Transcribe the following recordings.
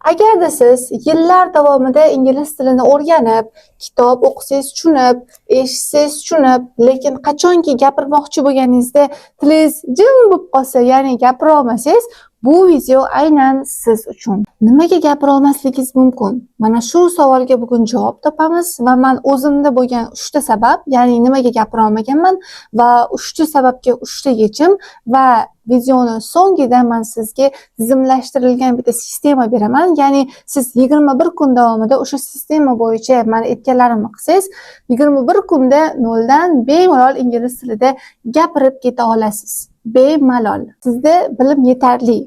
Agarda siz yillar davomida ingliz tilini o'rganib, kitob o'qisangiz tushunib, eshitsangiz tushunib, lekin qachonki gapirmoqchi bo'lganingizda tilingiz jim bo'lib qolsa, ya'ni gapira olmasangiz, bu video aynan siz uchun. Nimaga gapira olmasligingiz mumkin? Mana shu savolga bugun javob topamiz va men o'zimda bo'lgan 3 ta sabab, ya'ni nimaga gapira olmaganman va 3 ta sababga 3 ta yechim va videoni so'ngida men sizga tizimlashtirilgan bitta sistema beraman. Ya'ni siz 21 kun davomida o'sha sistema bo'yicha men aytganlarimni qilsangiz, 21 kunda noldan bemalol ingliz tilida gapirib keta olasiz. Bemalol. Sizda bilim yetarli.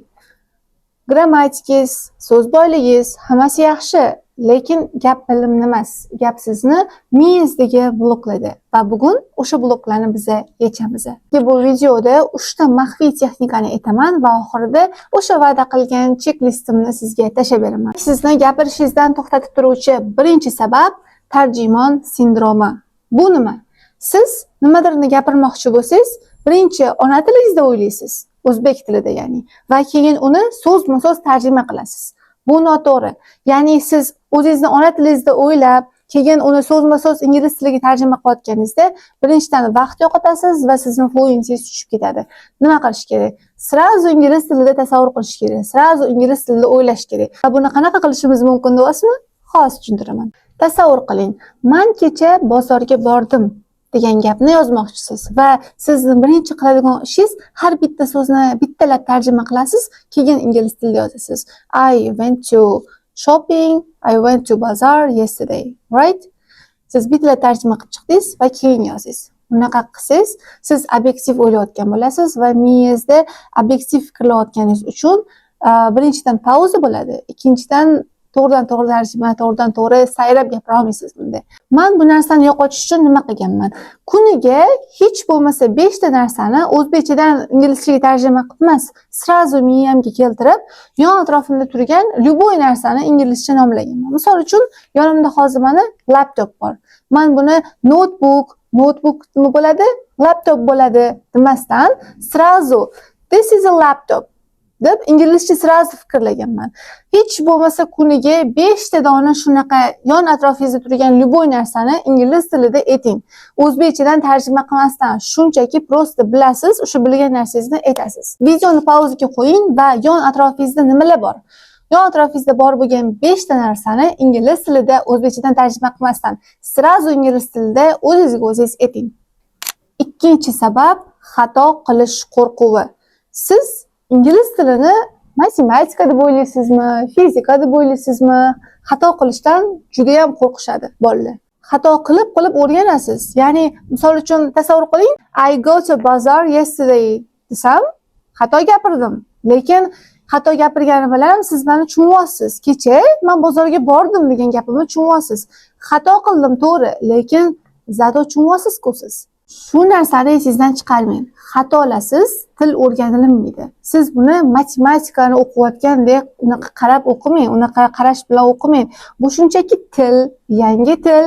Grammatikangiz, so'z boyligingiz hammasi yaxshi, lekin gap bilimni emas, gap sizni miyangizdagi blokladi va bugun o'sha bloklarni biz yechamiz. Bu videoda 3 ta maxfiy texnikani aytaman va oxirida o'sha va'da qilgan cheklistimni sizga tashlab beraman. Sizni gapirishingizdan to'xtatib turuvchi birinchi sabab tarjimon sindromi. Bu nima? Siz nimadirni gapirmoqchi bo'lsangiz, birinchi ona tilingizda o'ylaysiz, o'zbek tilida ya'ni, va keyin uni so'zma-so'z tarjima qilasiz. Bu noto'g'ri. Ya'ni siz o'zingizning ona tilingizda o'ylab, keyin uni so'zma-so'z ingliz tiliga tarjima qilayotganingizda, birinchidan vaqt yo'qotasiz va sizning fluensingiz tushib ketadi. Nima qilish kerak? Srazu ingliz tilida tasavvur qilish kerak, srazu ingliz tilida o'ylash kerak. Va buni qanaqa qilishimiz mumkin deyapsizmi? Hozir tushuntiraman. Tasavvur qiling, men kecha bozorga bordim degan gapni yozmoqchisiz va sizning birinchi qiladigan ishingiz har bitta so'zni bittalab tarjima qilasiz, keyin ingliz tilida yozasiz. I went to shopping, I went to bazaar yesterday, right? Siz bittalab tarjima qilib chiqdingiz va keyin yozasiz. Bunaqa qilsangiz, siz obyektiv o'ylayotgan bo'lasiz va miyangizda obyektiv fikrlayotganingiz uchun birinchidan pauza bo'ladi, ikkinchidan to'g'ridan-to'g'ri tarjima, to'g'ridan-to'g'ri sayrab gapira olmaysiz bunda. Men bu narsani yo'qotish uchun nima qilganman? Kuniga hech bo'lmasa 5 ta narsani o'zbekchadan inglizchaga tarjima qilib emas, srazu miyamga keltirib, yon atrofimda turgan любой narsani inglizcha nomlaganman. Misol uchun, yonimda hozir mana laptop bor. Men buni notebook nima bo'ladi? Laptop bo'ladi demasdan, srazu this is a laptop deb inglizcha srazu fikrlaganman. Hech bo'lmasa kuniga 5 ta dona shunaqa yon atrofingizda turgan любой narsani ingliz tilida ayting. O'zbekchadan tarjima qilmasdan, shunchaki prosta bilasiz, o'sha bilgan narsangizni aytasiz. Videoni pauzaga qo'ying va yon atrofingizda nimalar bor? Yon atrofingizda bor bo'lgan 5 ta narsani ingliz tilida o'zbekchadan tarjima qilmasdan, srazu ingliz tilida o'zingizga o'zingiz ayting. Ikkinchi sabab xato qilish qo'rquvi. Siz ingliz tilini matematika deb o'ylaysizmi, fizika deb o'ylaysizmi? Xato qilishdan juda ham qo'rqishadi bolalar. Xato qilib o'rganasiz. Ya'ni, misol uchun tasavvur qiling, I go to bazaar yesterday desam, xato gapirdim. Lekin xato gapirganim bilan siz meni tushunyapsiz. Kecha men bozorga bordim degan gapimni tushunyapsiz. Xato qildim to'g'ri, lekin zato tushunyapsiz-ku siz. Shu narsani esingizdan chiqarmang. Xatolasiz, til o'rganilmaydi. Siz buni matematikani o'qiyotgandek unaqa qarab o'qimang, unaqa qarash bilan o'qimang. Bu shunchaki til, yangi til.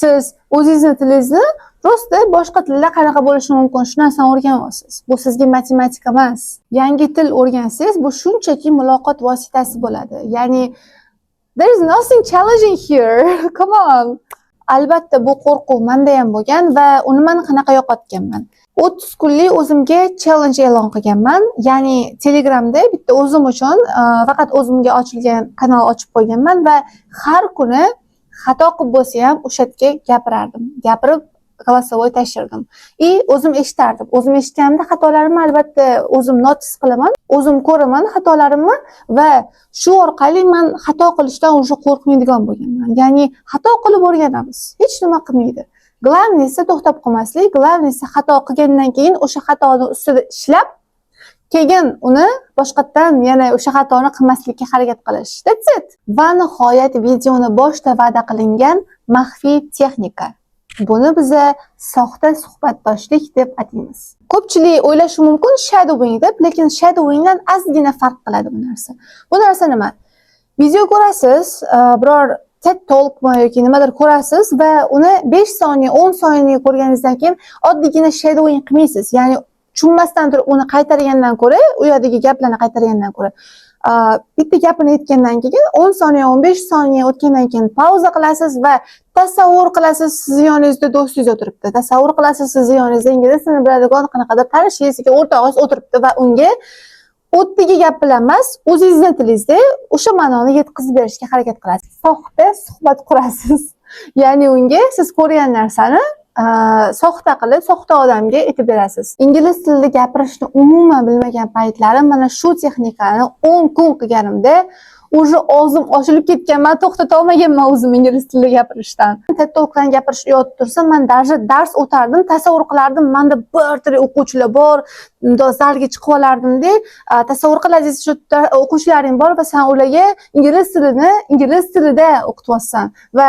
Siz o'zingizning tilingizni prosta boshqa tilda qanaqa bo'lishi mumkin shu narsani o'rganyapsiz. Bu sizga matematika emas. Yangi til o'rgansangiz, bu shunchaki muloqot vositasi bo'ladi. Ya'ni there is nothing challenging here. Come on. Albatta bu qo'rquv menda ham bo'lgan va uni men qanaqa yo'qotganman. 30 kunlik o'zimga challenge e'lon qilganman. Ya'ni Telegramda bitta o'zim uchun faqat o'zimga ochilgan kanal ochib qo'yganman va har kuni xato qilib bo'lsa ham o'sha yerga gapirardim. Gapirib голосовой tashirdim. O'zim eshitardim. O'zim eshitganimda xatolarimni albatta o'zim notice qilaman, o'zim ko'raman xatolarimni va shu orqali men xato qilishdan o'sha qo'rqmaydigan bo'lganman. Ya'ni xato qilib o'rganamiz. Hech nima qilmaydi. Glavnisi to'xtab qolmaslik, glavnisi xato qilgandan keyin o'sha xatoni ustida ishlab, keyin uni boshqatdan yana o'sha xatoni qilmaslikka harakat qilish. That's it. Va nihoyat videoni boshida va'da qilingan maxfiy texnika. Buni biza soxta suhbatdoshlik deb ataymiz. Ko'pchilik o'ylashi mumkin shadowing deb, lekin shadowingdan ozgina farq qiladi bu narsa. Bu narsa nima? Video ko'rasiz, biror TED Talkmi yoki nimadir ko'rasiz va uni 5 soniya, 10 soniya ko'rganingizdan keyin oddiygina shadowing qilmaysiz. Ya'ni tushunmasdan turib uni qaytargandan ko'ra, u yerdagi gaplarni qaytargandan ko'ra bitta gapini aytgandan keyin 10 soniya, 15 soniya o'tgandan keyin pauza qilasiz va tasavvur qilasiz, sizni yoningizda do'stingiz o'tiribdi. Tasavvur qilasiz, sizni yoningizda ingliz tilini biladigan qanaqadir tanishingiz yoki o'rtog'ingiz o'tiribdi va unga o'tdagi gap bilan emas, o'zingizni tilingizda o'sha ma'noni yetkazib berishga harakat qilasiz. Soxta suhbat qurasiz. Ya'ni unga siz ko'rgan narsani soxta qilib, soxta odamga aytib berasiz. Ingliz tilida gapirishni umuman bilmagan paytlarim mana shu texnikani 10 kun qilganimda уже og'zim ochilib ketgan. Men to'xtata olmaganman o'zim ingliz tilida gapirishdan. TED Talk'dan gapirish uyatib tursa, men dars o'tardim, tasavvur qilardim, menda bir tili o'quvchilar bor, zalga chiqib olardimda, tasavvur qilashingiz shu o'quvchilaring bor va sen ularga ingliz tilida o'qityapsan va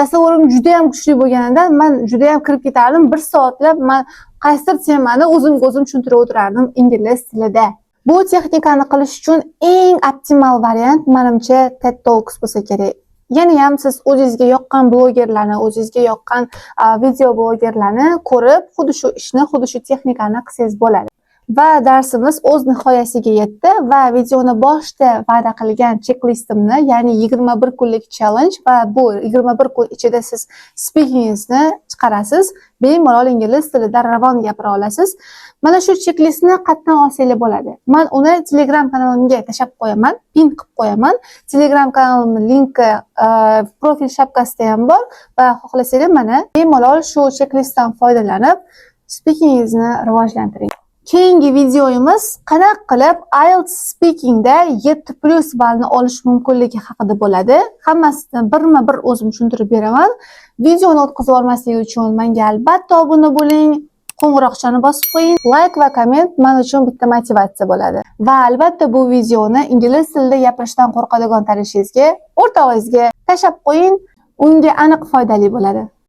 tasavvurim juda ham kuchli bo'lganidan men juda ham kirib ketardim. 1 soatlab men qaysidir temani o'zimga o'zim tushuntirib o'tirardim ingliz tilida. Bu texnikani qilish uchun eng optimal variant menimcha TED Talks bo'lsa kerak. Yana ham siz o'zingizga yoqqan blogerlarni, o'zingizga yoqqan video blogerlarni ko'rib, xuddi shu ishni, xuddi shu texnikani qilsangiz bo'ladi. Va darsimiz o'z nihoyasiga yetdi va videoni boshida va'da qilgan checklistimni, ya'ni 21 kunlik challenge va bu 21 kun ichida siz speakingingizni chiqarasiz, bemalol ingliz tilida ravon gapira olasiz. Mana shu checklistni qatdan olsanglar bo'ladi. Men uni Telegram kanalimga tashab qo'yaman, pin qilib qo'yaman. Telegram kanalimning linki profil shapkasida ham bor va xohlasanglar mana bemalol shu checklistdan foydalanib speakingingizni rivojlantiring. Keyingi videomiz qanaqa qilib IELTS speakingda 7+ ballni olish mumkinligi haqida bo'ladi. Hammasini birma-bir o'zim tushuntirib beraman. Videoni o'tkazib olmaslik uchun menga albatta obuna bo'ling, qo'ng'iroqchani bosib qo'ying, like va komment men uchun bitta motivatsiya bo'ladi. Va albatta bu videoni ingliz tilida gapirishdan qo'rqadigan tanishingizga, o'rtog'ingizga tashab qo'ying, unga aniq foydali bo'ladi.